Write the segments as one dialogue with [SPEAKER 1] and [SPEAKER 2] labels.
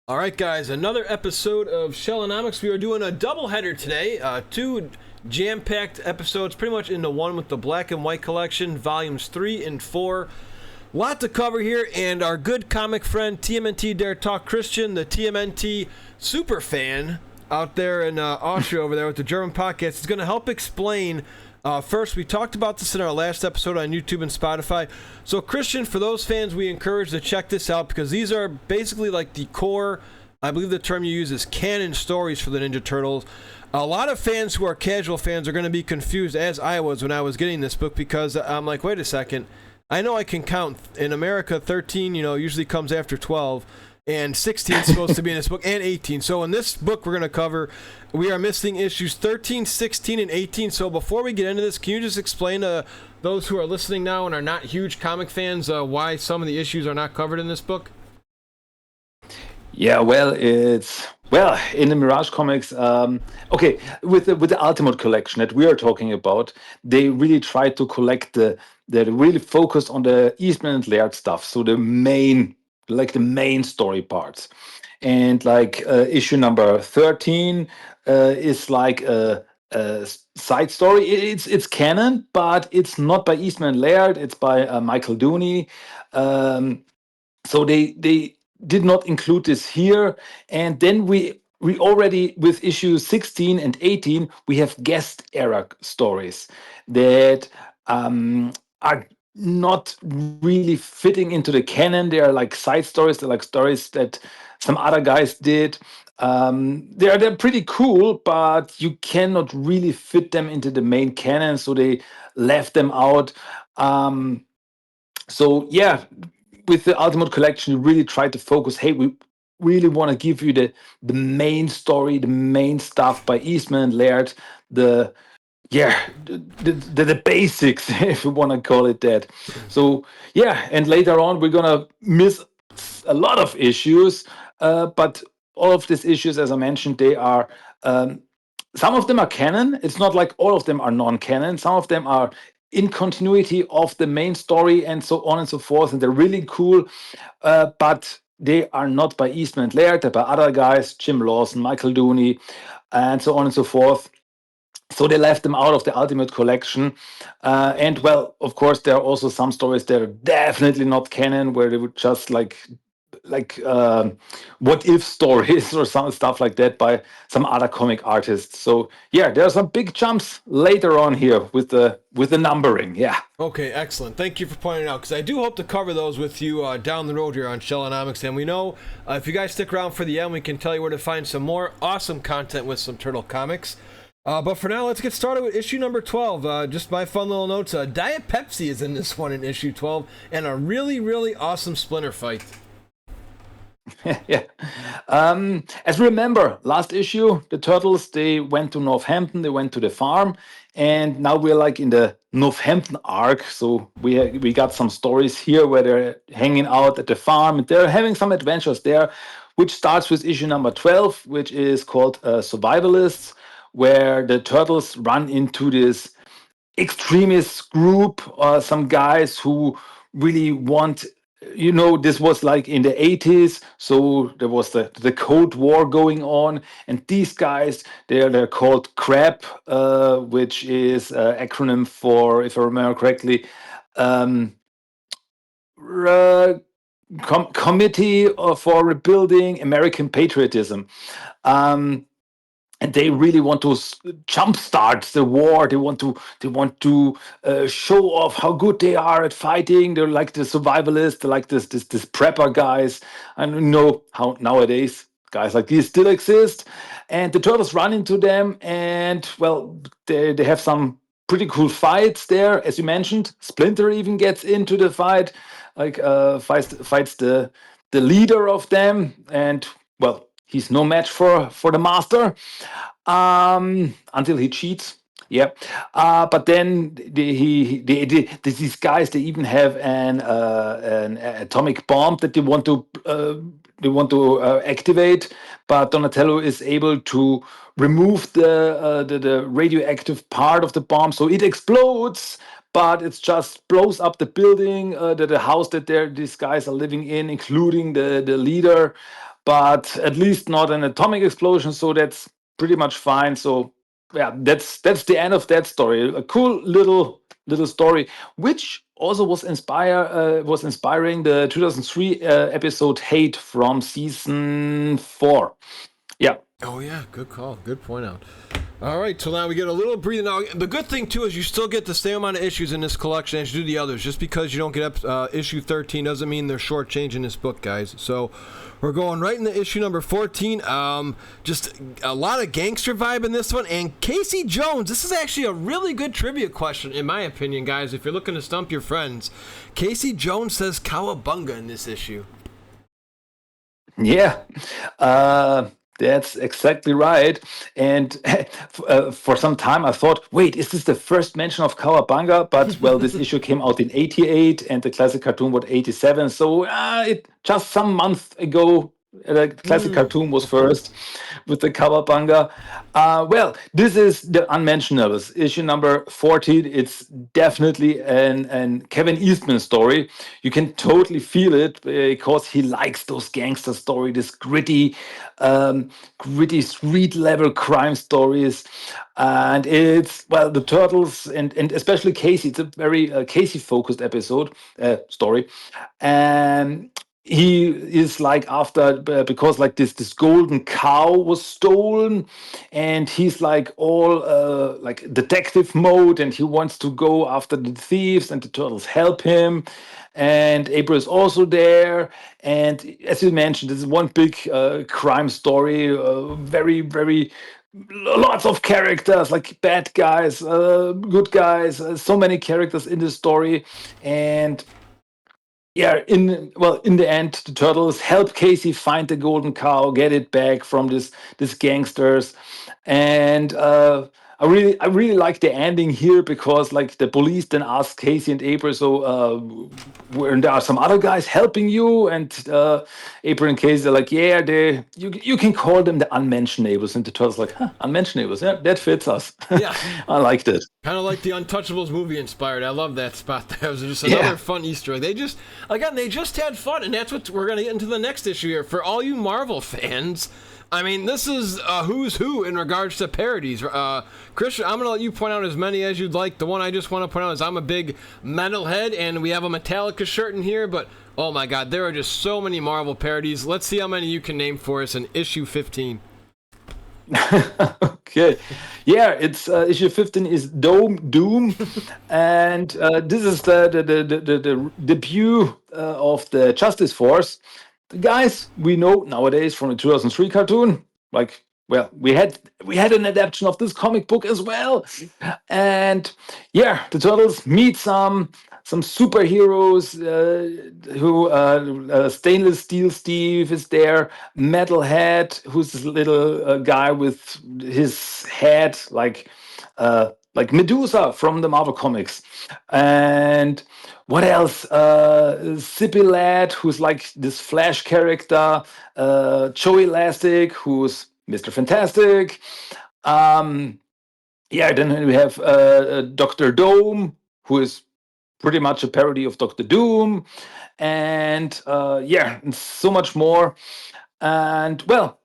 [SPEAKER 1] All right, guys, another episode of Shellanomics. We are doing a doubleheader today. Two jam-packed episodes, pretty much into one with the Black and White Collection, volumes 3 and 4. Lot to cover here, and our good comic friend TMNT Dare Talk Christian, the TMNT super fan out there in Austria over there with the German podcast, is going to help explain. First, we talked about this in our last episode on YouTube and Spotify. So, Christian, for those fans, we encourage to check this out because these are basically like the core, I believe the term you use is canon stories for the Ninja Turtles. A lot of fans who are casual fans are going to be confused, as I was when I was getting this book, because I'm like, wait a second. I know I can count. In America, 13, usually comes after 12. And 16 is supposed to be in this book, and 18. So in this book we're going to cover, we are missing issues 13, 16, and 18. So before we get into this, can you just explain to those who are listening now and are not huge comic fans why some of the issues are not covered in this book?
[SPEAKER 2] Yeah, in the Mirage Comics. Okay, with the Ultimate Collection that we are talking about, they really try to collect they really focus on the Eastman and Laird stuff. So the main story parts, and issue number 13 is like a side story. It's canon, but it's not by Eastman and Laird. It's by Michael Dooney. Um, so they did not include this here, and then we already with issue 16 and 18 we have guest era stories that are not really fitting into the canon. They are like side stories. They're like stories that some other guys did. They're pretty cool, but you cannot really fit them into the main canon, so they left them out. So yeah, with the Ultimate Collection, we really try to focus. Hey, we really want to give you the main story, the main stuff by Eastman and Laird, the the basics, if you want to call it that. So yeah, and later on we're gonna miss a lot of issues, but all of these issues, as I mentioned, they are. Some of them are canon. It's not like all of them are non-canon. Some of them are in continuity of the main story and so on and so forth, and they're really cool. But they are not by Eastman and Laird. They're by other guys, Jim Lawson, Michael Dooney, and so on and so forth. So they left them out of the Ultimate Collection. And well, of course, there are also some stories that are definitely not canon, where they would just like what if stories or some stuff like that by some other comic artists. So yeah, there are some big jumps later on here with the numbering. Yeah.
[SPEAKER 1] Okay, excellent. Thank you for pointing it out, because I do hope to cover those with you down the road here on Shellanomics. And we know if you guys stick around for the end, we can tell you where to find some more awesome content with some Turtle comics. But for now, let's get started with issue number 12. Just my fun little notes. Diet Pepsi is in this one in issue 12, and a really, really awesome Splinter fight.
[SPEAKER 2] Yeah. As we remember, last issue, the Turtles, they went to Northampton, they went to the farm, and now we're like in the Northampton arc. So we got some stories here where they're hanging out at the farm, and they're having some adventures there, which starts with issue number 12, which is called Survivalists, where the Turtles run into this extremist group, some guys who really want, this was like in the 80s, so there was the Cold War going on, and these guys, they're called CRAP, which is an acronym for, if I remember correctly, um, Committee for Rebuilding American Patriotism. Um, and they really want to jumpstart the war. They want to show off how good they are at fighting. They're like the survivalists. They're like this prepper guys. And you know how nowadays guys like these still exist. And the turtles run into them, and well, they have some pretty cool fights there, as you mentioned. Splinter even gets into the fight, fights the leader of them, and well, he's no match for the master until he cheats. Yeah, but then these guys, they even have an atomic bomb that they want to activate, but Donatello is able to remove the radioactive part of the bomb, so it explodes. But it just blows up the building, the house that these guys are living in, including the leader. but at least not an atomic explosion. So that's pretty much fine. So yeah, that's the end of that story. A cool little story, which also was inspiring the 2003 episode Hate from season 4. Yeah.
[SPEAKER 1] Oh yeah, good call. Good point out. All right, so now we get a little breathing. Now, the good thing too is you still get the same amount of issues in this collection as you do the others. Just because you don't get up issue 13 doesn't mean they're shortchanging this book, guys. So we're going right into issue number 14. Just a lot of gangster vibe in this one. And Casey Jones, this is actually a really good trivia question, in my opinion, guys. If you're looking to stump your friends, Casey Jones says cowabunga in this issue.
[SPEAKER 2] Yeah, that's exactly right. And for some time, I thought, wait, is this the first mention of Kawabanga? But well, this issue came out in '88, and the classic cartoon was '87. So it just some month ago. The classic cartoon was first with the Kawabanga. Well, this is the Unmentionables, issue number 14. It's definitely an Kevin Eastman story. You can totally feel it because he likes those gangster stories, this gritty street level crime stories. And it's, well, the Turtles and especially Casey, it's a very Casey focused story. And he is like after because like this golden cow was stolen, and he's like all like detective mode, and he wants to go after the thieves, and the turtles help him, and April is also there. And as you mentioned, this is one big crime story, very lots of characters, like bad guys, good guys, so many characters in this story. And yeah, in the end, the turtles help Casey find the golden cow, get it back from this gangsters. And I really like the ending here, because like the police then ask Casey and April, so where there are some other guys helping you, and April and Casey are like, yeah, you can call them the Unmentionables, and the turtles like, huh, Unmentionables, yeah, that fits us.
[SPEAKER 1] Yeah.
[SPEAKER 2] I liked it.
[SPEAKER 1] Kind of like the Untouchables movie inspired. I love that spot. That was just another fun Easter egg. They just had fun, and that's what we're going to get into the next issue here. For all you Marvel fans, I mean, this is a who's who in regards to parodies. Christian, I'm going to let you point out as many as you'd like. The one I just want to point out is I'm a big metalhead, and we have a Metallica shirt in here, but oh my god, there are just so many Marvel parodies. Let's see how many you can name for us in issue 15.
[SPEAKER 2] Okay, yeah, it's issue 15 is Doom, and this is the debut of the Justice Force. The guys we know nowadays from the 2003 cartoon. Like, well, we had an adaptation of this comic book as well, and yeah, the Turtles meet some superheroes who Stainless Steel Steve is there, Metalhead, who's this little guy with his head like Medusa from the Marvel comics. And what else? Zippy Lad, who's like this Flash character, Joe Elastic, who's Mr. Fantastic. Um, yeah, then we have Dr. Dome, who is pretty much a parody of Doctor Doom, and yeah, and so much more. And well,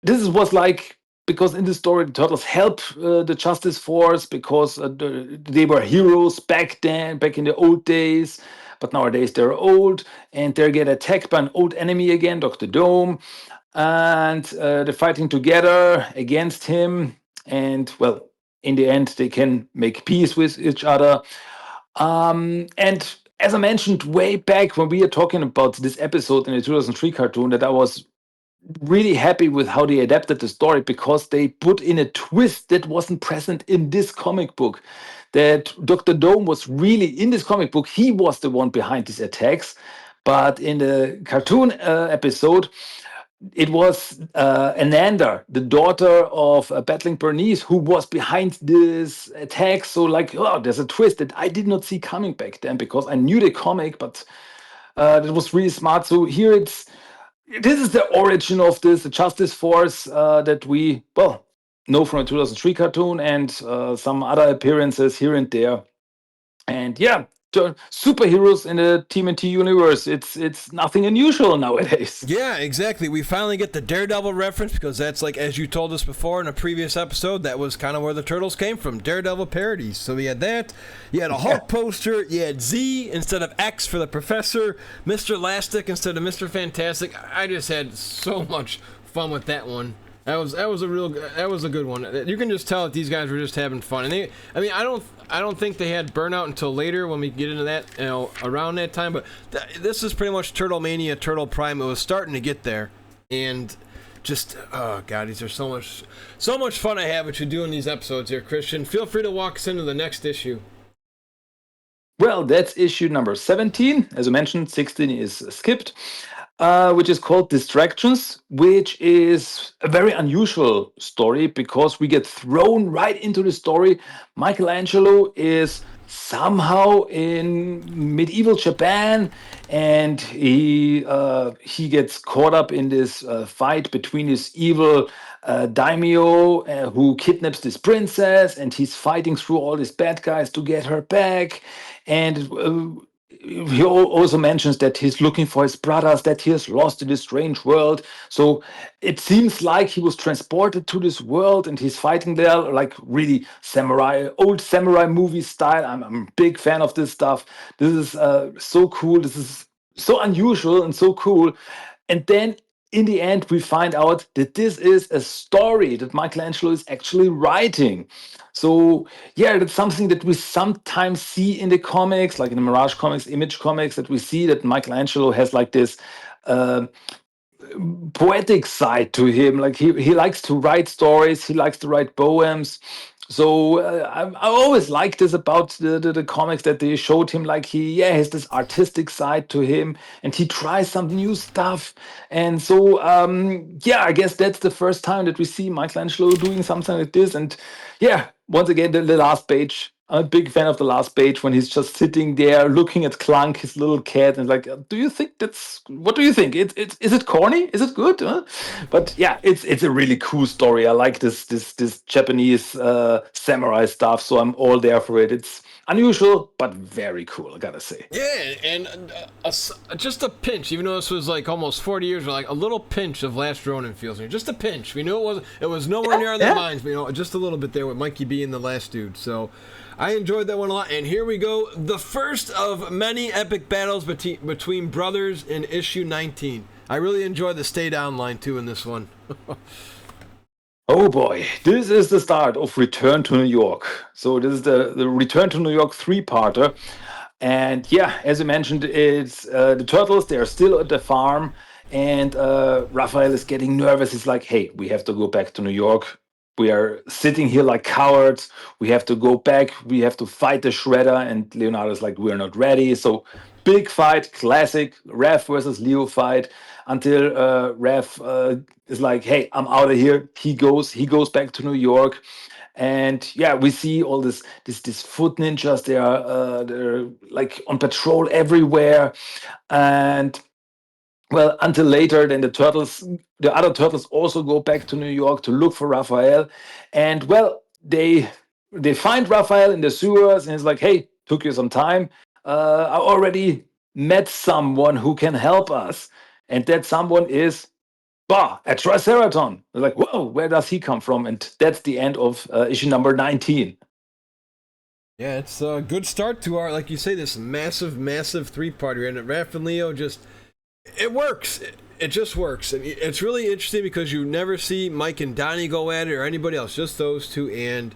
[SPEAKER 2] this was like, because in the story the turtles help the Justice Force, because they were heroes back then, back in the old days. But nowadays they're old, and they get attacked by an old enemy again, Doctor Dome, and they're fighting together against him. And well, in the end, they can make peace with each other. And as I mentioned way back when we were talking about this episode in the 2003 cartoon, that I was really happy with how they adapted the story, because they put in a twist that wasn't present in this comic book. That Dr. Dome was really in this comic book, he was the one behind these attacks. But in the cartoon episode, it was Ananda, the daughter of Battling Bernice, who was behind this attack. So, like, oh, there's a twist that I did not see coming back then, because I knew the comic, but that was really smart. So here this is the origin of this Justice Force that we, well, know from a 2003 cartoon, and some other appearances here and there. And yeah, superheroes in the TMNT universe. It's nothing unusual nowadays.
[SPEAKER 1] Yeah, exactly. We finally get the Daredevil reference because that's like, as you told us before in a previous episode, that was kind of where the Turtles came from, Daredevil parodies. So we had that. You had a Hulk poster. You had Z instead of X for the Professor, Mr. Elastic instead of Mr. Fantastic. I just had so much fun with that one. That was a good one. You can just tell that these guys were just having fun. And I don't think they had Burnout until later when we get into that, around that time. But this is pretty much Turtle Mania, Turtle Prime. It was starting to get there, and just oh god, these are so much fun I have with you doing these episodes here, Christian. Feel free to walk us into the next issue.
[SPEAKER 2] Well, that's issue number 17. As I mentioned, 16 is skipped. Which is called Distractions, which is a very unusual story because we get thrown right into the story. Michelangelo is somehow in medieval Japan, and he gets caught up in this fight between this evil daimyo who kidnaps this princess, and he's fighting through all these bad guys to get her back. And he also mentions that he's looking for his brothers that he has lost in this strange world. So it seems like he was transported to this world and he's fighting there like really old samurai movie style. I'm a big fan of this stuff. This is so cool. This is so unusual and so cool. And then in the end, we find out that this is a story that Michelangelo is actually writing. So, yeah, that's something that we sometimes see in the comics, like in the Mirage comics, Image comics, that we see that Michelangelo has like this uh, poetic side to him. Like he likes to write stories, he likes to write poems. So I always liked this about the comics that they showed him. Like he has this artistic side to him, and he tries some new stuff. And so I guess that's the first time that we see Michelangelo doing something like this. And yeah, once again, the last page. I'm a big fan of the last page when he's just sitting there looking at Clunk, his little cat, and like, do you think what do you think? Is it corny? Is it good? Huh? But yeah, it's a really cool story. I like this Japanese samurai stuff, so I'm all there for it. It's unusual, but very cool, I gotta say.
[SPEAKER 1] Yeah, and just a pinch, even though this was like almost 40 years, like a little pinch of Last Ronin feels here. Just a pinch. We knew it was nowhere near on their minds, but just a little bit there with Mikey being the last dude. So I enjoyed that one a lot. And here we go, the first of many epic battles between brothers in issue 19. I really enjoyed the stay down line too in this one.
[SPEAKER 2] Oh boy, this is the start of Return to New York. So this is the Return to New York 3-parter. And yeah, as you mentioned, it's the turtles, they're still at the farm, and Raphael is getting nervous. He's like, hey, we have to go back to New York. We are sitting here like cowards. We have to go back. We have to fight the Shredder. And Leonardo's like, we're not ready. So big fight, classic Raph versus Leo fight, until Raph is like, hey, I'm out of here. He goes back to New York. And yeah, we see all this foot ninjas. They're like on patrol everywhere. And well, until later, then the other turtles also go back to New York to look for Raphael. And well, they find Raphael in the sewers, and it's like, hey, took you some time. I already met someone who can help us. And that someone is a Triceraton. They're like, whoa, where does he come from? And that's the end of issue number 19.
[SPEAKER 1] Yeah, it's a good start to our, like you say, this massive 3-parter. And Raph and Leo it works. It just works. I mean, it's really interesting because you never see Mike and Donnie go at it or anybody else, just those two, and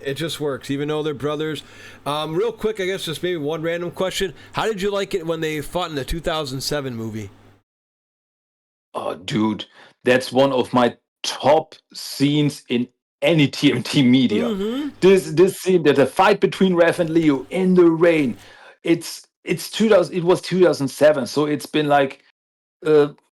[SPEAKER 1] it just works, even though they're brothers. Real quick, I guess just maybe one random question. How did you like it when they fought in the 2007 movie?
[SPEAKER 2] Oh, dude, that's one of my top scenes in any TMT media.
[SPEAKER 1] Mm-hmm.
[SPEAKER 2] This scene, that the fight between Raph and Leo in the rain. It's 2000. It was 2007, so it's been like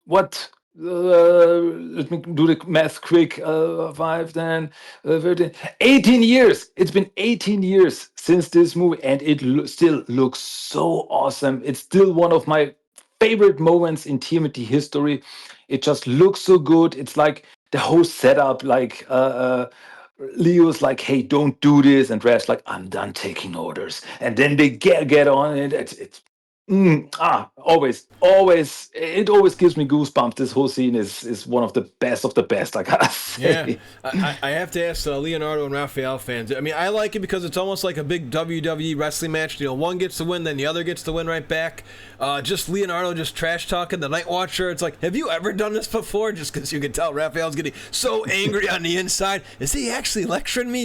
[SPEAKER 2] what? Let me do the math quick. 5, 10, 13, 18 years. It's been 18 years since this movie, and it still looks so awesome. It's still one of my favorite moments in TMT history. It just looks so good. It's like the whole setup, like Leo's like, "Hey, don't do this," and Raph's like, "I'm done taking orders." And then they get on it. Always, it always gives me goosebumps. This whole scene is one of the best. I gotta
[SPEAKER 1] Yeah,
[SPEAKER 2] say.
[SPEAKER 1] I have to ask Leonardo and Raphael fans. I mean, I like it because it's almost like a big WWE wrestling match. You know, one gets to win, then the other gets to win right back. Just Leonardo just trash talking the Night Watcher. It's like, have you ever done this before? Just because you can tell Raphael's getting so angry on the inside. Is he actually lecturing me?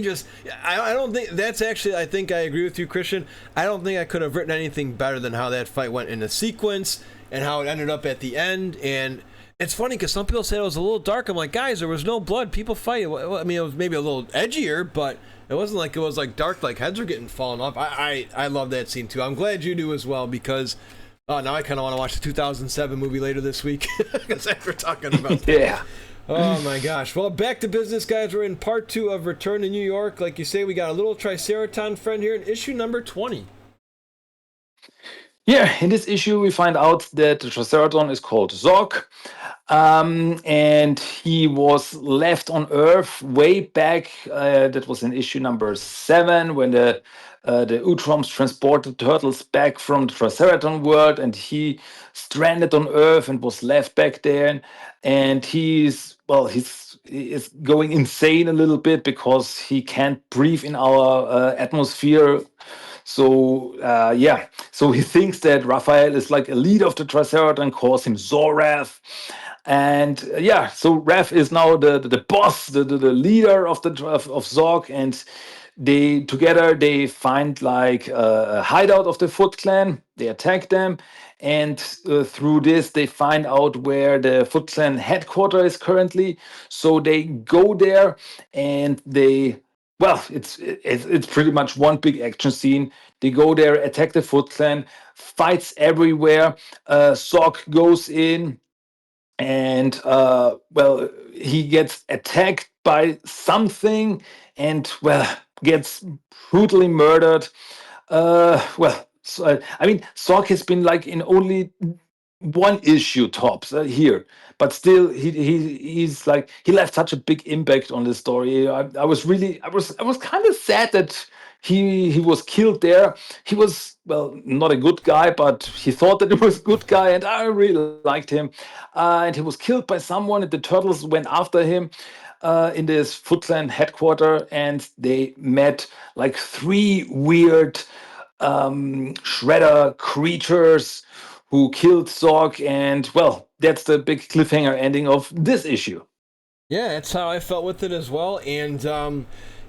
[SPEAKER 1] I don't think that's actually. I think I agree with you, Christian. I don't think I could have written anything better than how that fight went in a sequence and how it ended up at the end. And it's funny because some people said it was a little dark. I'm like, guys, there was no blood. People fight. Well, I mean, it was maybe a little edgier, but it wasn't like it was like dark, like heads were getting fallen off. I love that scene too. I'm glad you do as well because now I kind of want to watch the 2007 movie later this week because after talking about that.
[SPEAKER 2] Yeah.
[SPEAKER 1] Oh my gosh. Well, back to business, guys. We're in part 2 of Return to New York. Like you say, we got a little Triceraton friend here in issue number 20.
[SPEAKER 2] Yeah, in this issue, we find out that the Triceraton is called Zog, and he was left on Earth way back. That was in issue number 7 when the Utroms transported turtles back from the Triceraton world, and he stranded on Earth and was left back there. And he is going insane a little bit because he can't breathe in our atmosphere. So he thinks that Raphael is like a leader of the Triceraton, calls him Zorath. And so Raph is now the boss, the leader of Zog, and they find like a hideout of the Foot Clan. They attack them, and through this they find out where the Foot Clan headquarters is currently. So they go there, and it's pretty much one big action scene. They go there, attack the Foot Clan, fights everywhere. Zog goes in, and he gets attacked by something, and gets brutally murdered. I mean, Zog has been like in only one issue tops here, but still he's like he left such a big impact on the story. I was kind of sad that he was killed there. He was, well, not a good guy, but he thought that he was a good guy, and I really liked him. And he was killed by someone, and the turtles went after him in this Foot Clan headquarters, and they met like 3 weird shredder creatures who killed Zorg, and well, that's the big cliffhanger ending of this issue.
[SPEAKER 1] Yeah, that's how I felt with it as well. And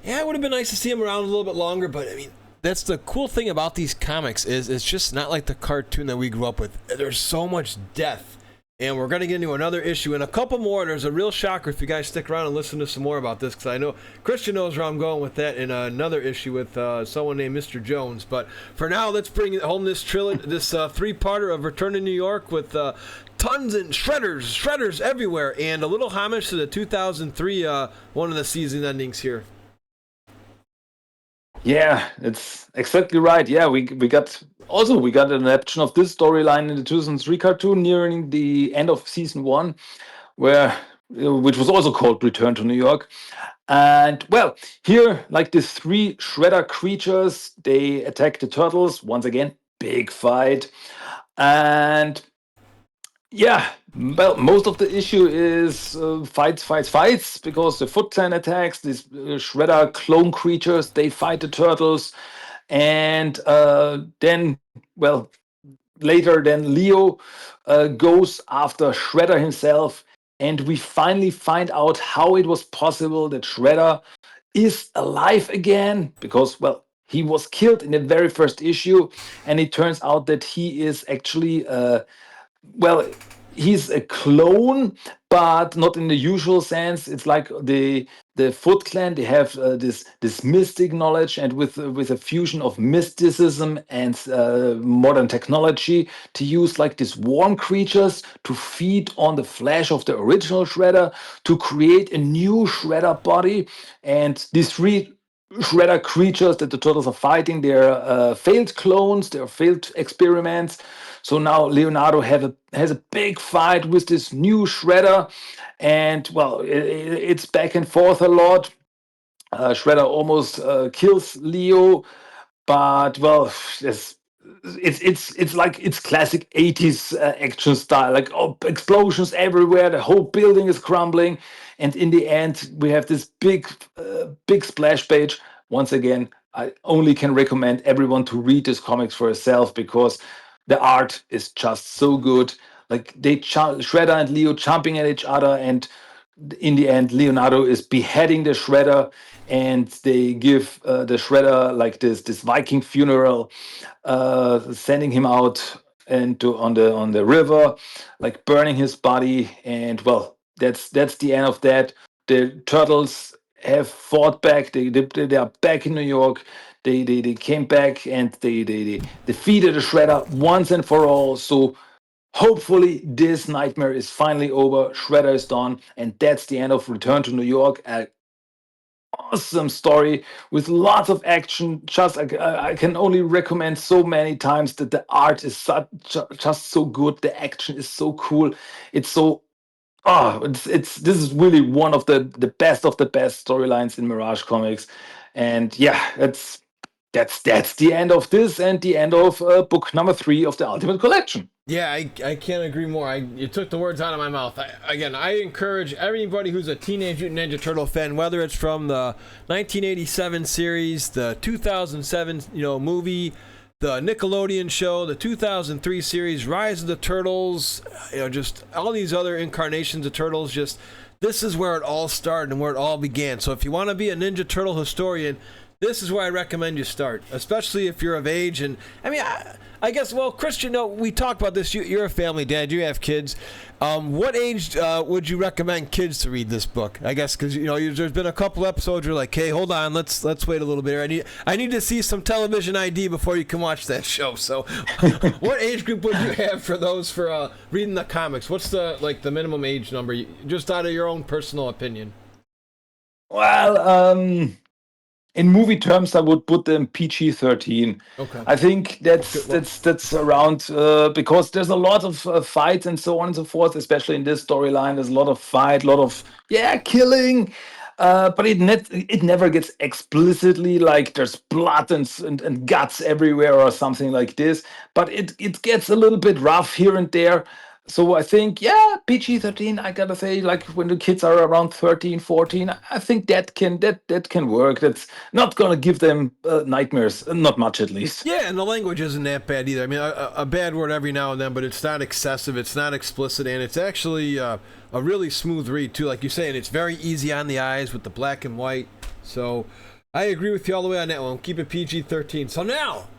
[SPEAKER 1] yeah, it would have been nice to see him around a little bit longer. But I mean, that's the cool thing about these comics is it's just not like the cartoon that we grew up with. There's so much death. And we're going to get into another issue and a couple more. There's a real shocker if you guys stick around and listen to some more about this, because I know Christian knows where I'm going with that in another issue with someone named Mr. Jones. But for now, let's bring home this trilogy, this 3-parter of Return to New York with tons and shredders everywhere, and a little homage to the 2003 one of the season endings here.
[SPEAKER 2] Yeah, it's exactly right. Yeah, we got an adaptation of this storyline in the 2003 cartoon nearing the end of season 1, where which was also called Return to New York. And well, here, like these 3 shredder creatures, they attack the turtles once again. Big fight, and yeah, well, most of the issue is fights, because the Foot Clan attacks these Shredder clone creatures. They fight the turtles, and then, well, later, then Leo goes after Shredder himself, and we finally find out how it was possible that Shredder is alive again, because, well, he was killed in the very first issue, and it turns out that he is actually well, he's a clone, but not in the usual sense. It's like the Foot Clan. They have this mystic knowledge, and with a fusion of mysticism and modern technology, to use like these warm creatures to feed on the flesh of the original Shredder to create a new Shredder body. And these 3 Shredder creatures that the turtles are fighting, they're failed clones, they're failed experiments. So now Leonardo has a big fight with this new Shredder, and well, it's back and forth a lot. Shredder almost kills Leo, but well, it's it's like it's classic 80s action style, like oh, explosions everywhere, the whole building is crumbling, and in the end we have this big splash page. Once again, I only can recommend everyone to read this comics for yourself because the art is just so good. Like Shredder and Leo jumping at each other, and in the end, Leonardo is beheading the Shredder, and they give the Shredder like this Viking funeral, sending him out on the river, like burning his body. And well, that's the end of that. The turtles have fought back. They are back in New York. They came back and they defeated the Shredder once and for all. So hopefully, this nightmare is finally over. Shredder is done, and that's the end of Return to New York. An awesome story with lots of action. Just I can only recommend so many times that the art is just so good. The action is so cool. It's so it's this is really one of the best storylines in Mirage Comics, and yeah, that's the end of this and the end of book number 3 of the Ultimate Collection.
[SPEAKER 1] Yeah, I can't agree more. You took the words out of my mouth. I encourage everybody who's a Teenage Mutant Ninja Turtle fan, whether it's from the 1987 series, the 2007 movie, the Nickelodeon show, the 2003 series, Rise of the Turtles, just all these other incarnations of Turtles. Just this is where it all started and where it all began. So if you want to be a Ninja Turtle historian, this is where I recommend you start, especially if you're of age. And I mean, I guess, well, Christian, no, we talked about this. You're a family dad. You have kids. What age would you recommend kids to read this book? I guess because there's been a couple episodes where you're like, hey, hold on, let's wait a little bit. I need to see some television ID before you can watch that show. So, what age group would you have for those for reading the comics? What's the minimum age number, just out of your own personal opinion?
[SPEAKER 2] Well, in movie terms, I would put them PG-13.
[SPEAKER 1] Okay.
[SPEAKER 2] I think that's around because there's a lot of fights and so on and so forth. Especially in this storyline, there's a lot of fight, a lot of killing. But it never gets explicitly like there's blood and guts everywhere or something like this. But it gets a little bit rough here and there. So I think, yeah, PG-13, I gotta say, like when the kids are around 13, 14, I think that can work. That's not gonna give them nightmares, not much at least.
[SPEAKER 1] Yeah, and the language isn't that bad either. I mean, a bad word every now and then, but it's not excessive, it's not explicit, and it's actually a really smooth read too. Like you're saying, it's very easy on the eyes with the black and white. So I agree with you all the way on that one. Keep it PG-13. So now,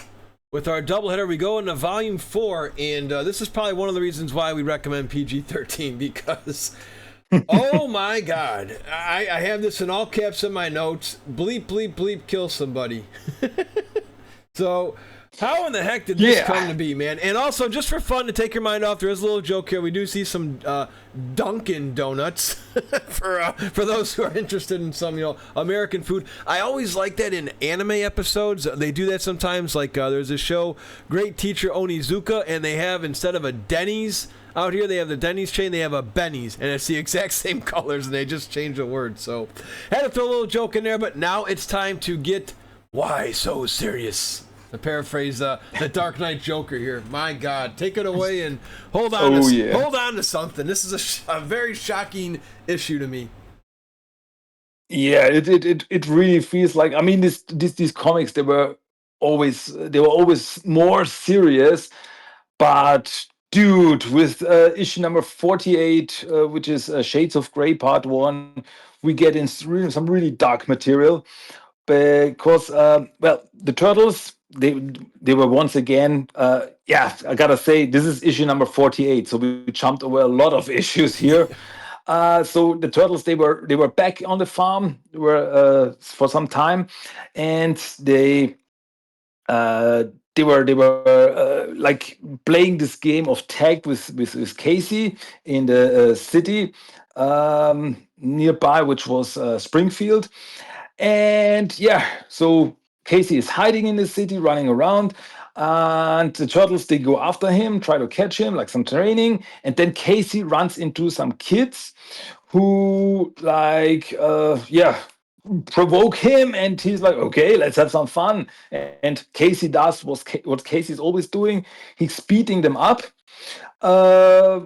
[SPEAKER 1] with our doubleheader, we go into Volume 4, and this is probably one of the reasons why we recommend PG-13, because, oh my God, I have this in all caps in my notes, bleep, bleep, bleep, kill somebody. So, how in the heck did this come to be, man? And also, just for fun, to take your mind off, there is a little joke here. We do see some Dunkin' Donuts for those who are interested in some, American food. I always like that in anime episodes. They do that sometimes. Like there's a show, Great Teacher Onizuka, and they have, instead of a Denny's out here, they have the Denny's chain. They have a Benny's, and it's the exact same colors, and they just change the word. So, had to throw a little joke in there. But now it's time to get why so serious. To paraphrase the Dark Knight Joker here. My God, take it away and hold on to something. This is a very shocking issue to me.
[SPEAKER 2] Yeah, it really feels like, I mean, these comics, they were always more serious, but dude, with issue number 48, which is Shades of Grey Part 1, we get in some really dark material because well, the turtles, they were once again, I gotta say, this is issue number 48, so we jumped over a lot of issues here. So the turtles, they were back on the farm, were for some time, and they were like playing this game of tag with Casey in the city nearby, which was Springfield. And yeah, so Casey is hiding in the city, running around, and the turtles, they go after him, try to catch him, like some training. And then Casey runs into some kids who, like, provoke him, and he's like, okay, let's have some fun. And Casey does what Casey's always doing. He's speeding them up uh,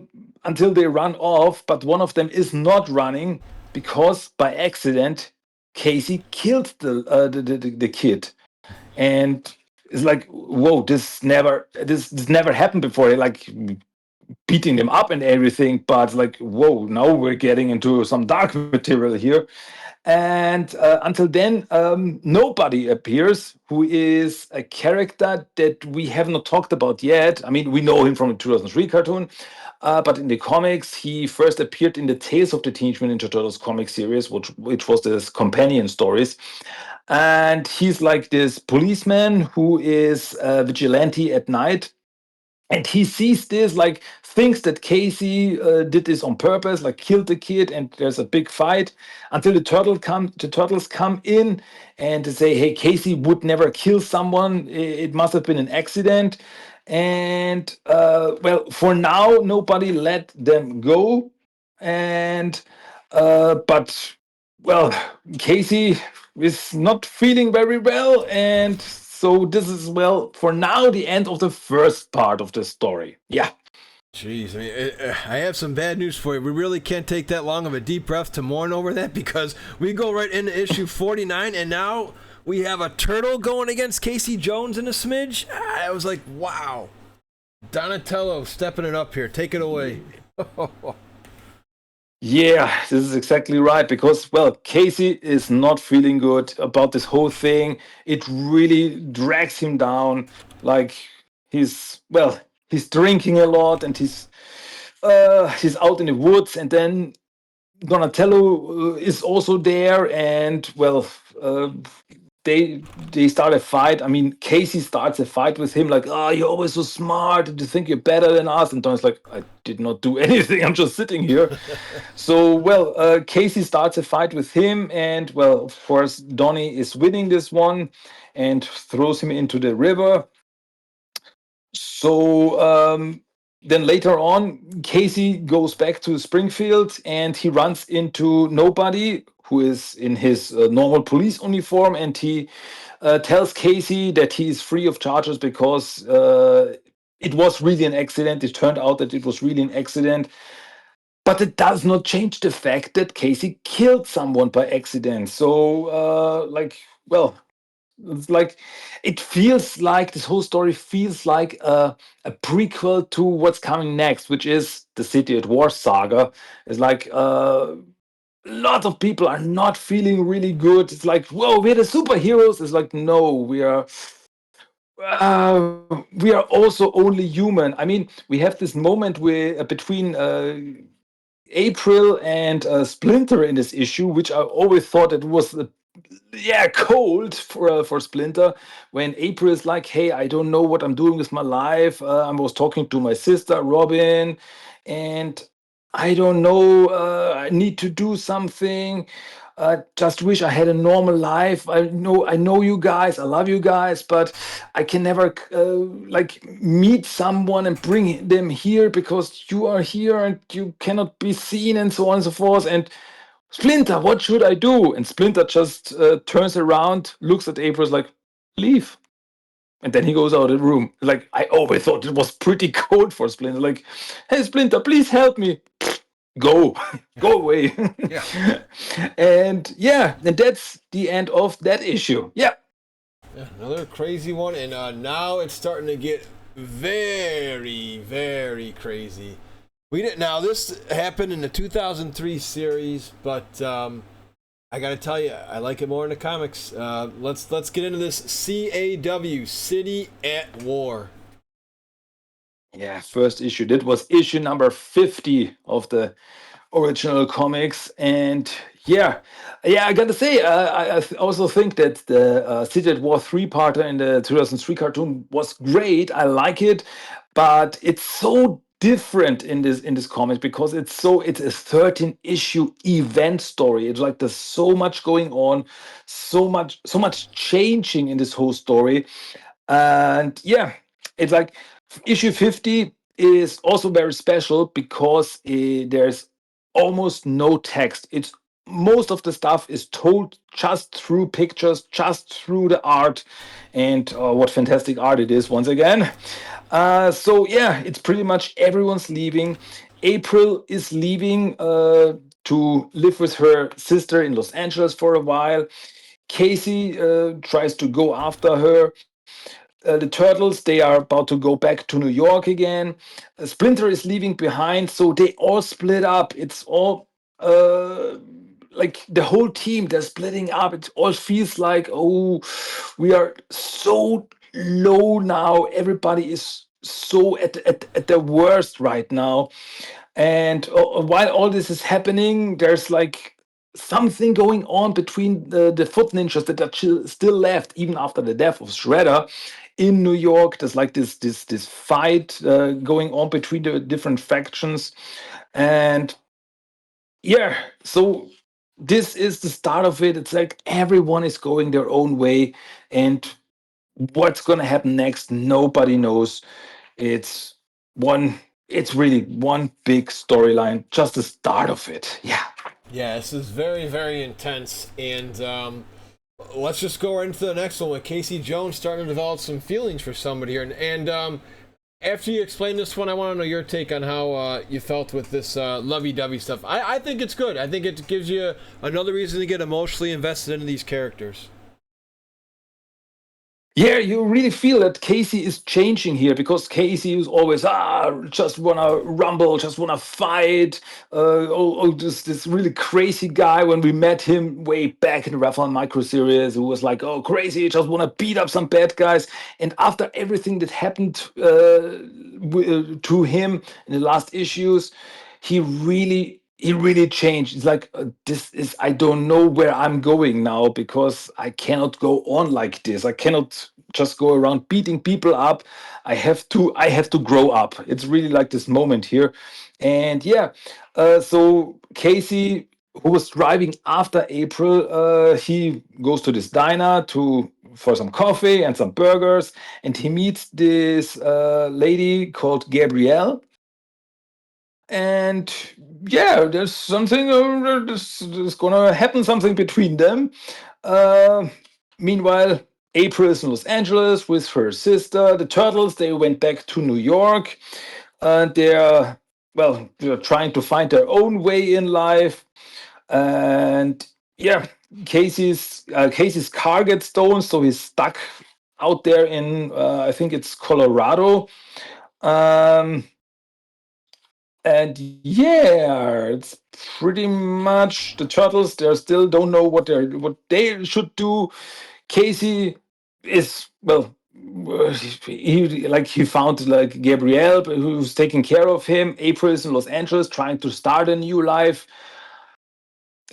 [SPEAKER 2] until they run off, but one of them is not running because by accident Casey killed the kid. And it's like, whoa, this never happened before. Like beating them up and everything, but like, whoa, now we're getting into some dark material here. And until then, nobody appears who is a character that we have not talked about yet. I mean, we know him from the 2003 cartoon, but in the comics, he first appeared in the Tales of the Teenage Mutant Ninja Turtles comic series, which was this companion stories. And he's like this policeman who is a vigilante at night, and he sees this, like thinks that Casey did this on purpose, like killed the kid, and there's a big fight until the turtles come in and to say, hey, Casey would never kill someone, it must have been an accident. And well, for now nobody let them go. And but well, Casey is not feeling very well, and so this is, well, for now, the end of the first part of the story. Yeah.
[SPEAKER 1] Jeez, I mean, I have some bad news for you. We really can't take that long of a deep breath to mourn over that, because we go right into issue 49, and now we have a turtle going against Casey Jones in a smidge. I was like, wow. Donatello stepping it up here. Take it away.
[SPEAKER 2] Yeah, this is exactly right, because, well, Casey is not feeling good about this whole thing. It really drags him down. Like well, he's drinking a lot, and he's out in the woods, and then Donatello is also there, and well, uh, they start a fight. I mean, Casey starts a fight with him, like, "Oh, you're always so smart. Do you think you're better than us?" And Don's like, "I did not do anything. I'm just sitting here." So, well, Casey starts a fight with him, and well, of course, Donnie is winning this one, and throws him into the river. So then later on, Casey goes back to Springfield, and he runs into Nobody, who is in his normal police uniform, and he tells Casey that he is free of charges because it was really an accident. It turned out that it was really an accident. But it does not change the fact that Casey killed someone by accident. So, well, it's like, it feels like this whole story feels like a prequel to what's coming next, which is the City at War saga. It's like lots of people are not feeling really good. It's like, whoa, we're the superheroes. It's like, no, we are also only human. I mean, we have this moment where between April and Splinter in this issue, which I always thought it was yeah, cold for Splinter, when April is like, "Hey, I don't know what I'm doing with my life. I was talking to my sister Robin, and I don't know. I need to do something. Just wish I had a normal life. I know you guys. I love you guys, but I can never like meet someone and bring them here because you are here and you cannot be seen, and so on and so forth." And Splinter, what should I do? And Splinter just turns around, looks at April, is like, leave. And then he goes out of the room. Like, I always thought it was pretty cold for Splinter. Like, hey, Splinter, please help me. Go, go away.
[SPEAKER 1] Yeah.
[SPEAKER 2] And yeah, and that's the end of that issue. Yeah.
[SPEAKER 1] Yeah, another crazy one, and now it's starting to get very, very crazy. We didn't. Now this happened in the 2003 series, but I gotta tell you, I like it more in the comics. Let's get into this. CAW, City at War.
[SPEAKER 2] Yeah, first issue. That was issue number 50 of the original comics. And yeah, I gotta say, also think that the City at War 3-parter in the 2003 cartoon was great. I like it, but it's so different in this comic because it's a 13 issue event story. It's like there's so much going on, so much changing in this whole story. And yeah, it's like issue 50 is also very special because there's almost no text. It's most of the stuff is told just through pictures, just through the art, and what fantastic art it is once again. So yeah, it's pretty much everyone's leaving. April is leaving to live with her sister in Los Angeles for a while. Casey tries to go after her. The Turtles, they are about to go back to New York again. Splinter is leaving behind, so they all split up. It's all uh, like the whole team, they're splitting up. It all feels like, oh, we are so low now. Everybody is so at the worst right now. And while all this is happening, there's like something going on between the foot ninjas that are still left, even after the death of Shredder in New York. There's like this fight going on between the different factions, and yeah, so this is the start of it. It's like everyone is going their own way, and what's gonna happen next, nobody knows. It's one. It's really one big storyline. Just the start of it. Yeah.
[SPEAKER 1] Yeah, this is very, very intense, and let's just go right into the next one with Casey Jones starting to develop some feelings for somebody here. And after you explain this one, I want to know your take on how you felt with this lovey-dovey stuff. I think it's good. I think it gives you another reason to get emotionally invested into these characters.
[SPEAKER 2] Yeah, you really feel that Casey is changing here, because Casey is always just wanna rumble, just wanna fight. This really crazy guy. When we met him way back in the Raphael micro series, who was like, oh, crazy, just wanna beat up some bad guys. And after everything that happened to him in the last issues, he really changed. It's like, this is, I don't know where I'm going now, because I cannot go on like this. I cannot just go around beating people up. I have to grow up. It's really like this moment here. And yeah, so Casey, who was driving after April, he goes to this diner to for some coffee and some burgers, and he meets this lady called Gabrielle. And yeah, there's something, there's gonna happen something between them. uh, Meanwhile, April is in Los Angeles with her sister. The Turtles, they went back to New York, and they're trying to find their own way in life. And yeah, Casey's car gets stolen, so he's stuck out there in, I think it's Colorado. um, and yeah, it's pretty much the Turtles. They still don't know what they should do. Casey is, well, he found like Gabrielle, who's taking care of him. April is in Los Angeles trying to start a new life.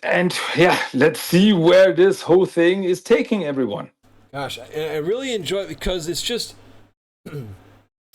[SPEAKER 2] And yeah, let's see where this whole thing is taking everyone.
[SPEAKER 1] Gosh, I really enjoy it because it's just.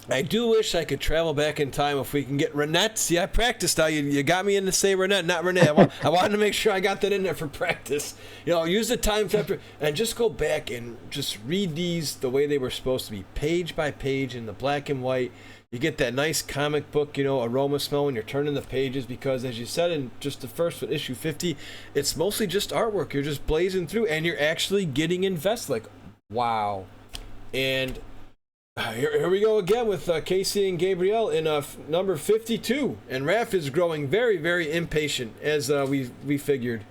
[SPEAKER 1] I do wish I could travel back in time if we can get Renette. See, I practiced now. You got me in to say Renette, not Renee. I wanted to make sure I got that in there for practice. Use the time chapter and just go back and just read these the way they were supposed to be, page by page in the black and white. You get that nice comic book, aroma smell when you're turning the pages, because as you said in just the first one, issue 50, it's mostly just artwork. You're just blazing through and you're actually getting invested. Like, wow. And here we go again with Casey and Gabrielle in number 52, and Raph is growing very, very impatient, as we figured.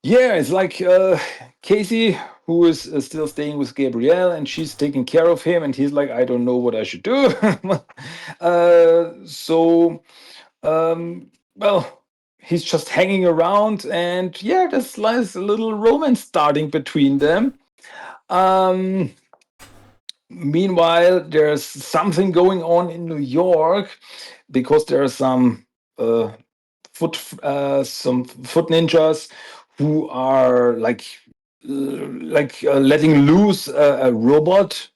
[SPEAKER 2] Yeah, it's like Casey, who is still staying with Gabrielle, and she's taking care of him, and he's like, I don't know what I should do. So, well, he's just hanging around, and yeah, there's like a little romance starting between them. Um, Meanwhile, there's something going on in New York, because there are uh, some foot ninjas who are letting loose a robot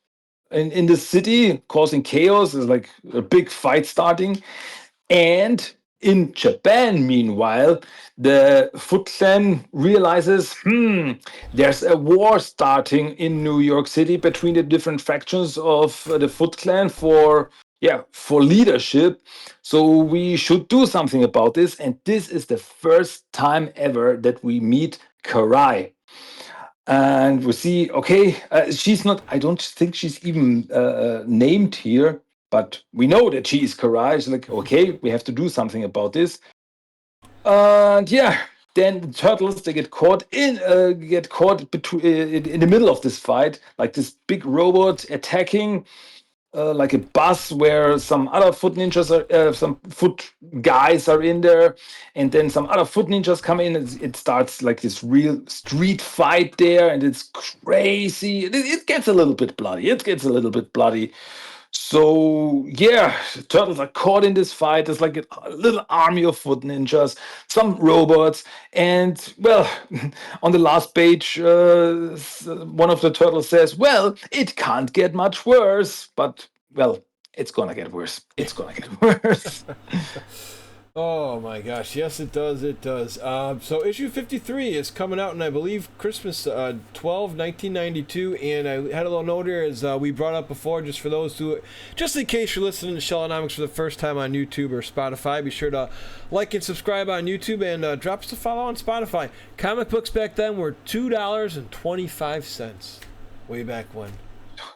[SPEAKER 2] in the city, causing chaos. There's like a big fight starting. And in Japan, meanwhile, the Foot Clan realizes, there's a war starting in New York City between the different factions of the Foot Clan for for leadership. So we should do something about this. And this is the first time ever that we meet Karai. And we see, okay, she's not, I don't think she's even named here, but we know that she is Karai. It's like, okay, we have to do something about this. And then the turtles, they get caught between in the middle of this fight, like this big robot attacking like a bus where some other foot ninjas some foot guys are in there, and then some other foot ninjas come in. And it starts like this real street fight there, and it's crazy. It gets a little bit bloody. So turtles are caught in this fight. There's like a little army of foot ninjas, some robots, and well, on the last page, one of the turtles says, "Well, it can't get much worse," but well, it's gonna get worse. It's gonna get worse.
[SPEAKER 1] Oh my gosh, yes it does, it does. So issue 53 is coming out, and I believe Christmas 1992, and I had a little note here, as we brought up before, just for those who, just in case you're listening to shellanomics for the first time on YouTube or Spotify, be sure to like and subscribe on YouTube, and drop us a follow on Spotify. Comic books back then were $2.25, way back when.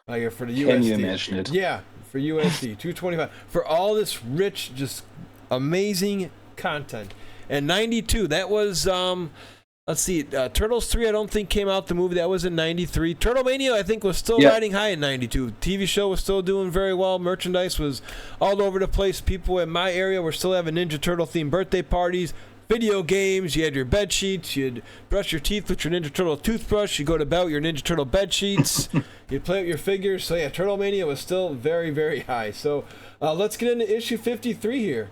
[SPEAKER 1] For the USD.
[SPEAKER 2] Can you imagine it?
[SPEAKER 1] Yeah, for USD, $2.25. For all this rich, just amazing content. And 92, that was let's see, Turtles 3 I don't think came out, the movie that was in 93. Turtle Mania I think was still riding high in 92. TV show was still doing very well. Merchandise was all over the place. People in my area were still having Ninja Turtle themed birthday parties. Video games, you had your bed sheets, you'd brush your teeth with your Ninja Turtle toothbrush, you go to bed with your Ninja Turtle bed sheets, you'd play with your figures. So Turtle Mania was still very, very high. So let's get into issue 53 here.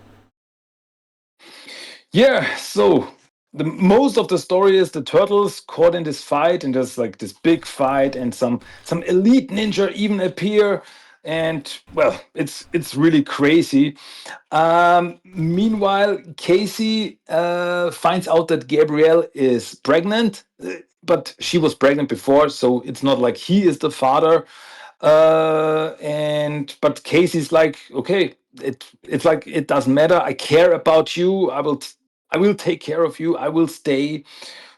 [SPEAKER 2] Yeah, so the most of the story is the turtles caught in this fight, and there's like this big fight, and some elite ninja even appear, and well, it's really crazy. Meanwhile, Casey finds out that Gabrielle is pregnant, but she was pregnant before, so it's not like he is the father. And but Casey's like, okay, it's like, it doesn't matter. I care about you. I will take care of you. I will stay.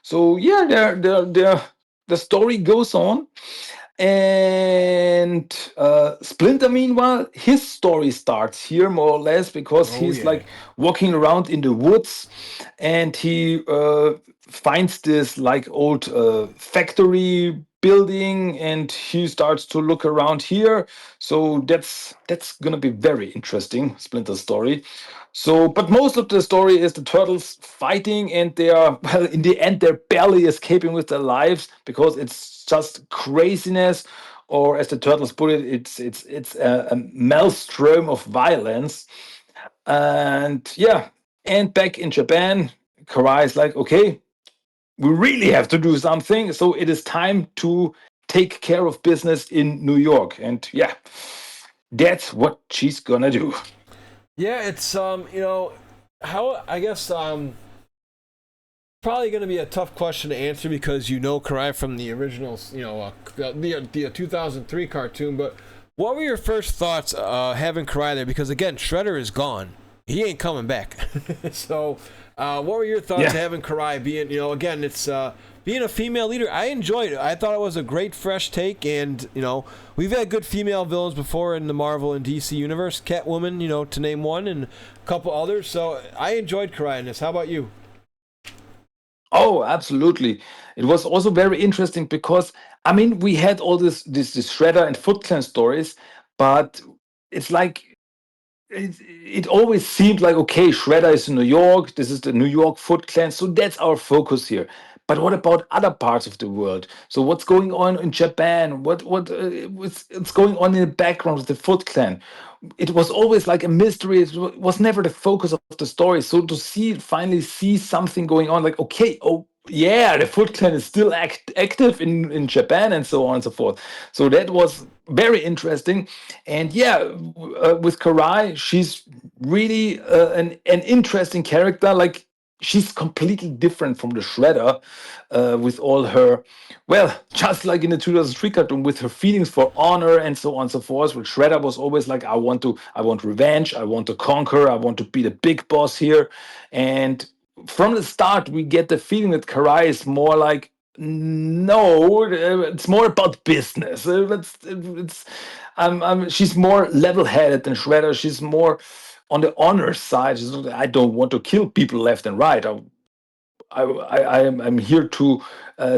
[SPEAKER 2] So the story goes on. And Splinter, meanwhile, his story starts here more or less, because he's like walking around in the woods, and he finds this like old factory building, and he starts to look around here. So that's gonna be very interesting, Splinter's story. So, but most of the story is the turtles fighting, and they are, well, in the end, they're barely escaping with their lives, because it's just craziness, or as the turtles put it, it's a maelstrom of violence. And and back in Japan, Karai is like, okay, we really have to do something. So it is time to take care of business in New York, and that's what she's gonna do.
[SPEAKER 1] Yeah, it's how, I guess probably going to be a tough question to answer, because Karai from the original, the 2003 cartoon. But what were your first thoughts having Karai there? Because again, Shredder is gone; he ain't coming back. So, what were your thoughts having Karai being, again, it's being a female leader? I enjoyed it. I thought it was a great, fresh take, and we've had good female villains before in the Marvel and DC universe. Catwoman, to name one, and a couple others. So I enjoyed Karai in this. How about you?
[SPEAKER 2] Oh, absolutely. It was also very interesting, because I mean, we had all this Shredder and Foot Clan stories, but it's like, it always seemed like, okay, Shredder is in New York. This is the New York Foot Clan, so that's our focus here. But what about other parts of the world? So what's going on in Japan? What's going on in the background of the Foot Clan? It was always like a mystery. It was never the focus of the story. So to finally see something going on, like, okay, oh yeah, the Foot Clan is still active in Japan, and so on and so forth. So that was very interesting. And with Karai, she's really an interesting character. Like, she's completely different from the Shredder, with all her, well, just like in the 2003 cartoon, with her feelings for honor and so on and so forth. With Shredder was always like, I want revenge, I want to conquer, I want to be the big boss here. And from the start, we get the feeling that Karai is more like, no, it's more about business. She's more level-headed than Shredder. She's more on the honor side. She's not, I don't want to kill people left and right. I'm here to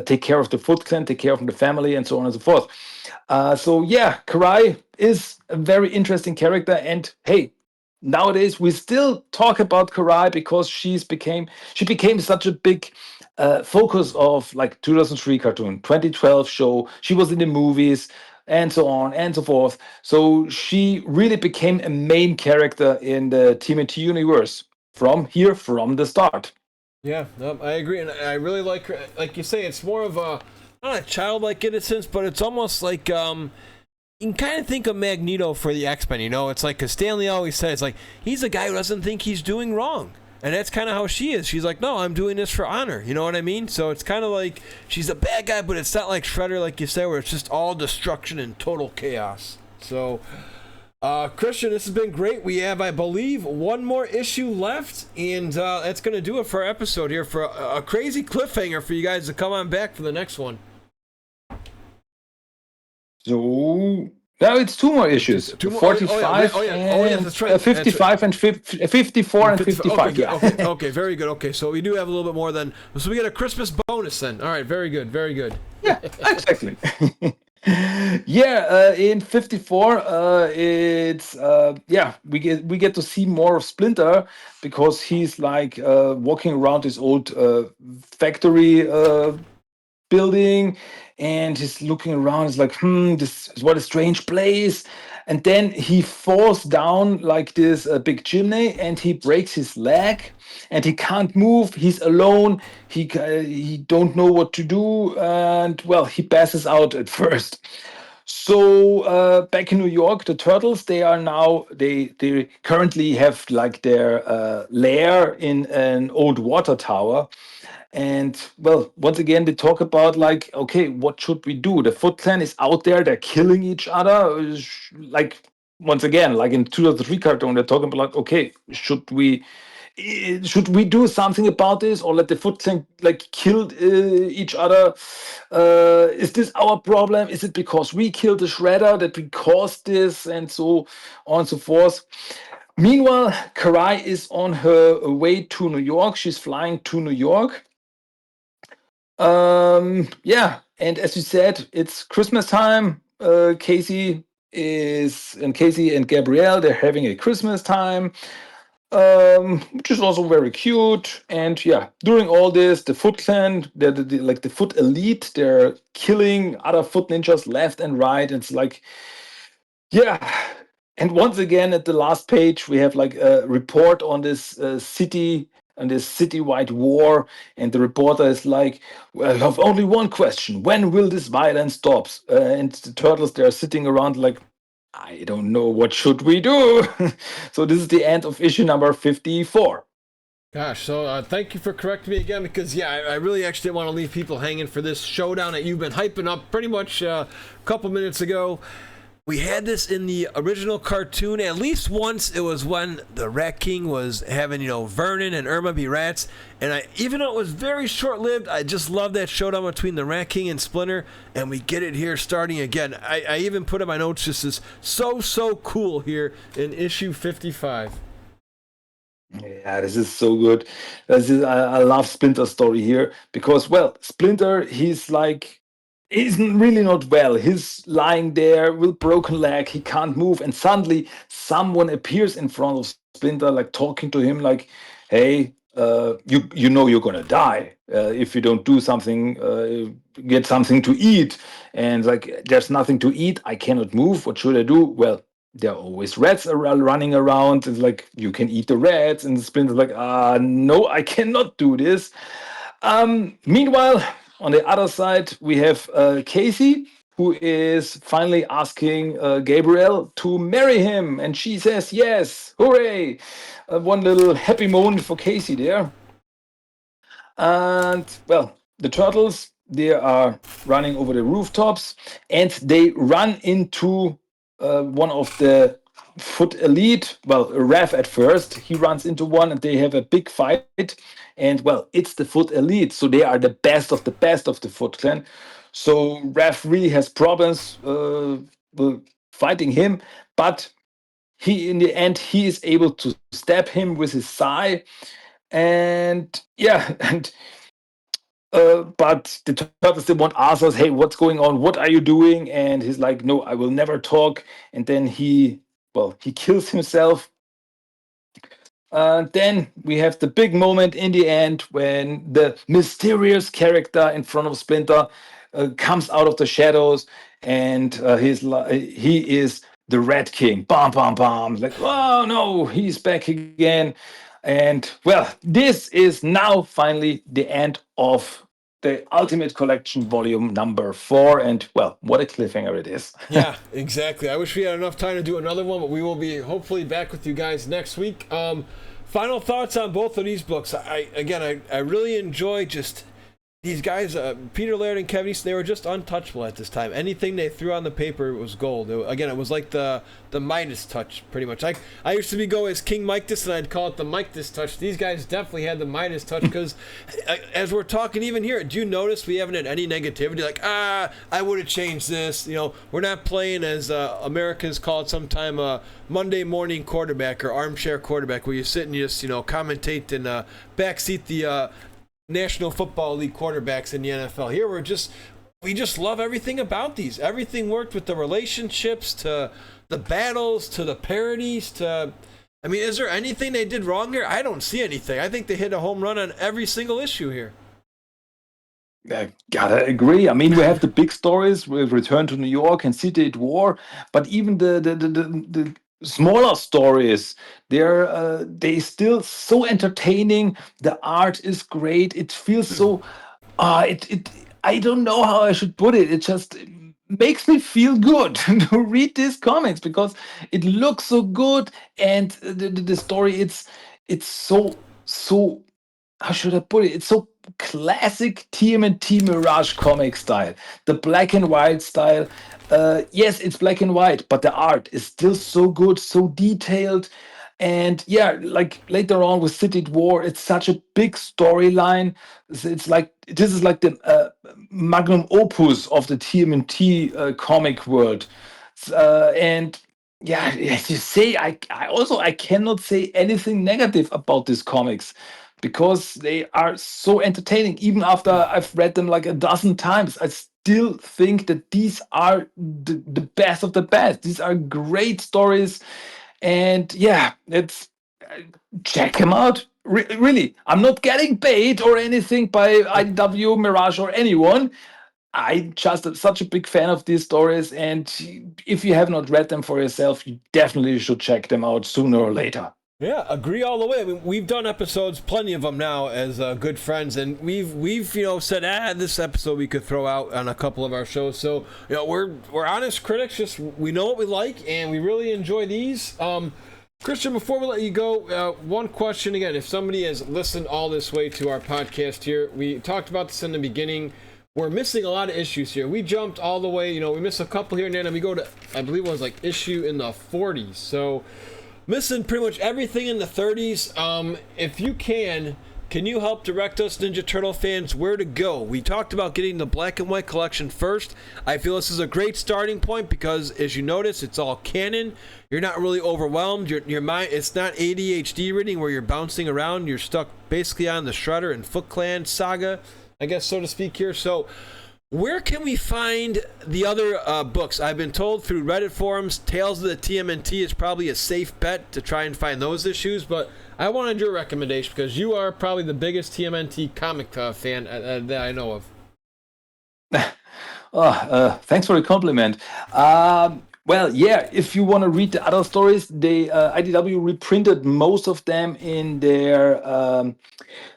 [SPEAKER 2] take care of the Foot Clan, take care of the family, and so on and so forth. So yeah, Karai is a very interesting character, and hey, nowadays we still talk about Karai because she became such a big focus of like 2003 cartoon, 2012 show. She was in the movies and so on and so forth. So she really became a main character in the TMNT universe from the start.
[SPEAKER 1] Yeah, no, I agree, and I really like her. Like you say, it's more of a not a childlike innocence, but it's almost like you can kind of think of Magneto for the X-Men. You know, it's like because Stanley always says like he's a guy who doesn't think he's doing wrong, and that's kind of how she is. She's like, no, I'm doing this for honor. You know what I mean? So it's kind of like she's a bad guy, but it's not like Shredder, like you said, where it's just all destruction and total chaos. So. Christian, this has been great. We have, I believe, one more issue left, and that's going to do it for our episode here for a crazy cliffhanger for you guys to come on back for the next one.
[SPEAKER 2] So now it's two more issues.
[SPEAKER 1] Two more,
[SPEAKER 2] 45
[SPEAKER 1] and that's right.
[SPEAKER 2] 55 and 54 and 55.
[SPEAKER 1] Okay,
[SPEAKER 2] Yeah.
[SPEAKER 1] okay, very good. Okay, so we do have a little bit more then. So we get a Christmas bonus then. All right, very good, very good.
[SPEAKER 2] Yeah, exactly. Yeah, in 54, it's yeah, we get to see more of Splinter because he's like walking around his old factory building, and he's looking around. He's like, this is what a strange place. And then he falls down like this big chimney, and he breaks his leg, and he can't move. He's alone. He don't know what to do, and well, he passes out at first. So back in New York, the Turtles, they currently have like their lair in an old water tower. And well, once again, they talk about like, okay, what should we do? The Foot Clan is out there; they're killing each other. Like once again, like in 2003 cartoon, they're talking about like, okay, should we do something about this, or let the Foot Clan like kill each other? Is this our problem? Is it because we killed the Shredder that we caused this, and so on and so forth? Meanwhile, Karai is on her way to New York. She's flying to New York. Yeah, and as you said, it's Christmas time. Casey and Gabrielle, they're having a Christmas time, which is also very cute. And yeah, during all this, the Foot Clan, like the Foot Elite, they're killing other Foot Ninjas left and right. It's like, yeah. And once again, at the last page, we have like a report on this city and this citywide war. And the reporter is like, well, I have only one question. When will this violence stop? And the turtles, they're sitting around like, I don't know. What should we do? So this is the end of issue number 54.
[SPEAKER 1] Gosh, so thank you for correcting me again because, yeah, I really actually didn't want to leave people hanging for this showdown that you've been hyping up pretty much a couple minutes ago. We had this in the original cartoon at least once. It was when the Rat King was having, Vernon and Irma be rats. And even though it was very short-lived, I just love that showdown between the Rat King and Splinter. And we get it here starting again. I even put in my notes, this is so cool here in issue 55.
[SPEAKER 2] Yeah, this is so good. I love Splinter's story here because, well, Splinter, he's really not well. He's lying there with broken leg. He can't move, and suddenly someone appears in front of Splinter, like talking to him, like, "Hey, you know you're gonna die if you don't do something. Get something to eat." And like, there's nothing to eat. I cannot move. What should I do? Well, there are always rats running around. It's like you can eat the rats, and Splinter's like, no, I cannot do this. Meanwhile, on the other side, we have Casey, who is finally asking Gabrielle to marry him, and she says yes. Hooray! One little happy moment for Casey there. And well, the turtles, they are running over the rooftops, and they run into one of the foot elite. Well, Raph at first, he runs into one, and they have a big fight. And well, it's the foot elite, so they are the best of the Foot Clan. So Raph really has problems fighting him, but he in the end he is able to stab him with his sai. And yeah, and but the turtles, they want answers. Hey, what's going on? What are you doing? And he's like, no, I will never talk. And then he kills himself. Then we have the big moment in the end when the mysterious character in front of Splinter comes out of the shadows, and he is the Red King. Bam, bam, bam. Like, oh no, he's back again. And well, this is now finally the end of the Ultimate Collection Volume number 4. And well, what a cliffhanger it is.
[SPEAKER 1] Yeah, exactly. I wish we had enough time to do another one, but we will be hopefully back with you guys next week. Final thoughts on both of these books. I really enjoy just these guys, Peter Laird and Kevin Easton. They were just untouchable at this time. Anything they threw on the paper was gold. It was like the Midas touch, pretty much. I used to go as KingMikedas, and I'd call it the Midas touch. These guys definitely had the Midas touch because, as we're talking even here, do you notice we haven't had any negativity? Like, I would have changed this. We're not playing as Americans call it sometime Monday morning quarterback or armchair quarterback, where you sit and you just commentate and backseat the National Football League quarterbacks in the NFL. Here we just love everything about these. Everything worked, with the relationships to the battles to the parodies to. I mean, is there anything they did wrong here? I don't see anything. I think they hit a home run on every single issue here.
[SPEAKER 2] I gotta agree. I mean, we have the big stories with Return to New York and City at War, but even the smaller stories, they still so entertaining. The art is great. It feels so. It I don't know how I should put it. It just makes me feel good to read these comics because it looks so good, and the story, it's so how should I put it? It's so classic TMNT Mirage comic style, the black and white style. Yes, it's black and white, but the art is still so good, so detailed. And yeah, like later on with City at War, it's such a big storyline. It's like this is like the magnum opus of the TMNT comic world. And yeah, as you say, I cannot say anything negative about these comics because they are so entertaining. Even after I've read them like a dozen times, I still think that these are the best of the best. These are great stories, and yeah, it's check them out. Really, I'm not getting paid or anything by IDW, Mirage, or anyone. I'm just such a big fan of these stories, and if you have not read them for yourself, you definitely should check them out sooner or later.
[SPEAKER 1] Yeah, agree all the way. I mean, we've done episodes, plenty of them now, as good friends, and we've said, this episode we could throw out on a couple of our shows. So we're honest critics. Just we know what we like, and we really enjoy these. Christian, before we let you go, one question again. If somebody has listened all this way to our podcast here, we talked about this in the beginning. We're missing a lot of issues here. We jumped all the way. We missed a couple here and there, and we go to, I believe it was like issue in the 40s. So missing pretty much everything in the 30s. If you can you help direct us Ninja Turtle fans where to go? We talked about getting the black and white collection first. I feel this is a great starting point because, as you notice, it's all canon. You're not really overwhelmed. Your mind, it's not ADHD reading where you're bouncing around. You're stuck basically on the Shredder and Foot Clan saga, I guess, so to speak here. So where can we find the other books? I've been told through Reddit forums, Tales of the TMNT is probably a safe bet to try and find those issues, but I wanted your recommendation because you are probably the biggest TMNT comic fan that I know of.
[SPEAKER 2] Thanks for the compliment. Well, yeah, if you want to read the other stories, IDW reprinted most of them in their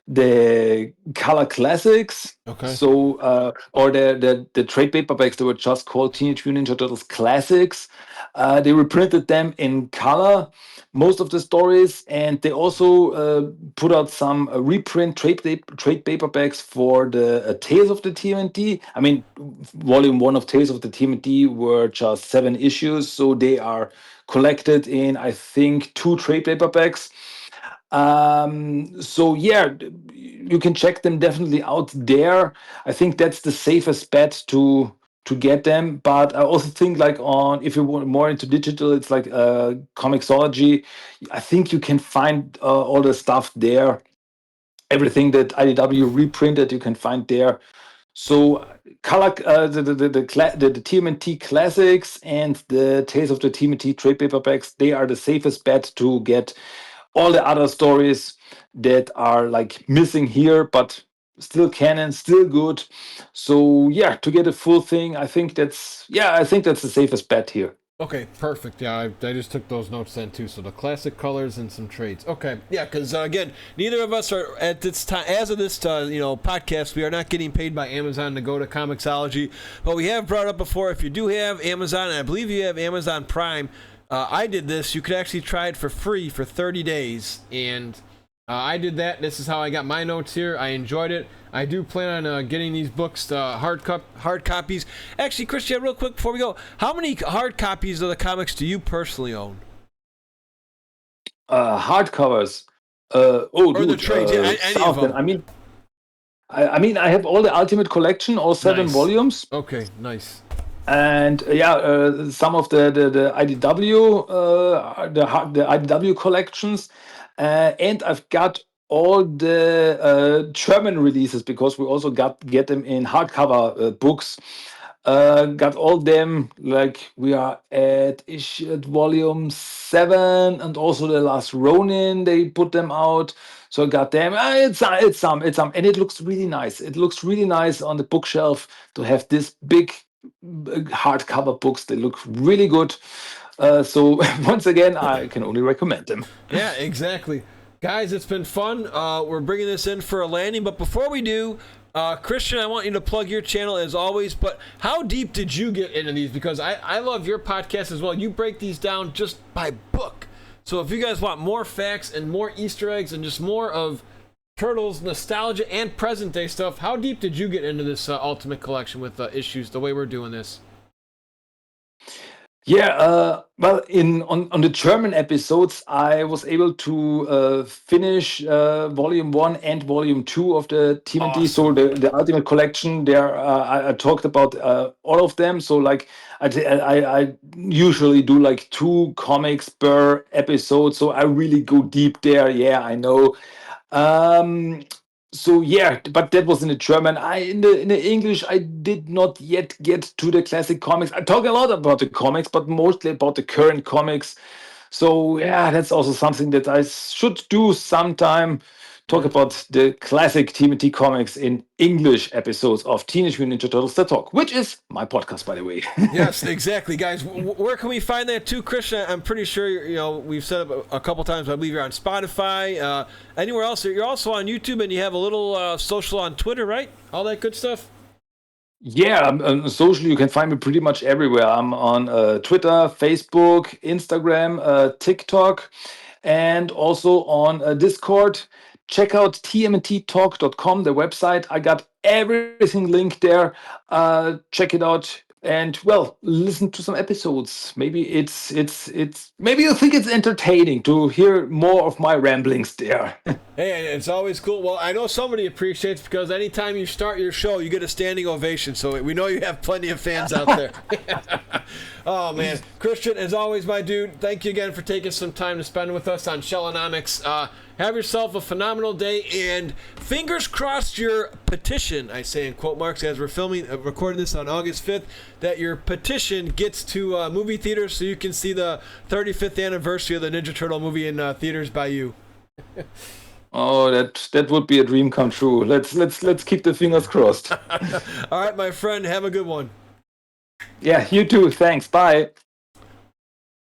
[SPEAKER 2] the Color Classics.
[SPEAKER 1] Okay.
[SPEAKER 2] So, or the trade paperbacks, they were just called Teenage Mutant Ninja Turtles Classics. They reprinted them in color, most of the stories, and they also put out some reprint trade paperbacks for the Tales of the TMNT. I mean, volume one of Tales of the TMNT were just 7 issues, so they are collected in, I think, 2 trade paperbacks. So yeah, you can check them definitely out there. I think that's the safest bet to get them. But I also think like on if you want more into digital, it's like Comixology. I think you can find all the stuff there. Everything that IDW reprinted, you can find there. So color the TMNT classics and the Tales of the TMNT trade paperbacks, they are the safest bet to get all the other stories that are like missing here, but still canon, still good. So yeah, to get a full thing, I think that's the safest bet here.
[SPEAKER 1] Okay, perfect. Yeah, I just took those notes then too. So the classic colors and some trades. Okay, yeah, because again, neither of us are at this time, as of this podcast, we are not getting paid by Amazon to go to Comixology. But we have brought up before, if you do have Amazon, and I believe you have Amazon Prime, I did this. You could actually try it for free for 30 days, and I did that. This is how I got my notes here. I enjoyed it. I do plan on getting these books hard copies. Actually, Christian, real quick before we go, how many hard copies of the comics do you personally own?
[SPEAKER 2] Hardcovers.
[SPEAKER 1] Or the trades, yeah, any of them.
[SPEAKER 2] I mean, I have all the Ultimate Collection, all 7 volumes.
[SPEAKER 1] Okay, nice.
[SPEAKER 2] And some of the IDW, the IDW collections, and I've got all the German releases because we also get them in hardcover books. Got all them, like we are at volume 7, and also the Last Ronin. They put them out, so I got them. It's some, and it looks really nice. It looks really nice on the bookshelf to have this big hardcover books. They look really good. So once again, I can only recommend them.
[SPEAKER 1] Yeah, exactly. Guys, it's been fun. We're bringing this in for a landing, but before we do, Christian, I want you to plug your channel as always, but how deep did you get into these? Because I love your podcast as well. You break these down just by book. So if you guys want more facts and more Easter eggs and just more of Turtles nostalgia and present day stuff, how deep did you get into this Ultimate Collection with issues the way we're doing this?
[SPEAKER 2] Yeah, well, on the German episodes, I was able to finish Volume 1 and Volume 2 of the TMNT.
[SPEAKER 1] Awesome.
[SPEAKER 2] So the Ultimate Collection, there I talked about all of them. So like I usually do like 2 comics per episode. So I really go deep there. Yeah, I know. Um, so yeah, but that was in the German. In the English, I did not yet get to the classic comics. I talk a lot about the comics, but mostly about the current comics. So yeah, that's also something that I should do sometime. Talk about the classic TMNT comics in English episodes of Teenage Mutant Ninja Turtles The Talk, which is my podcast, by the way.
[SPEAKER 1] Yes, exactly, guys. Where can we find that too, Christian? I'm pretty sure we've said it a couple times. I believe you're on Spotify. Anywhere else? You're also on YouTube, and you have a little social on Twitter, right? All that good stuff.
[SPEAKER 2] Yeah, on social, you can find me pretty much everywhere. I'm on Twitter, Facebook, Instagram, TikTok, and also on Discord. Check out tmnttalk.com, the website. I got everything linked there. Check it out and well, listen to some episodes. Maybe maybe you think it's entertaining to hear more of my ramblings there.
[SPEAKER 1] Hey, it's always cool. Well, I know somebody appreciates because anytime you start your show, you get a standing ovation. So we know you have plenty of fans out there. Oh, man. Christian, as always, my dude, thank you again for taking some time to spend with us on shellanomics. Have yourself a phenomenal day, and fingers crossed your petition, I say in quote marks as we're recording this on August 5th, that your petition gets to movie theaters so you can see the 35th anniversary of the Ninja Turtle movie in theaters by you.
[SPEAKER 2] Oh, that would be a dream come true. Let's keep the fingers crossed.
[SPEAKER 1] All right, my friend, have a good one.
[SPEAKER 2] Yeah, you too. Thanks. Bye.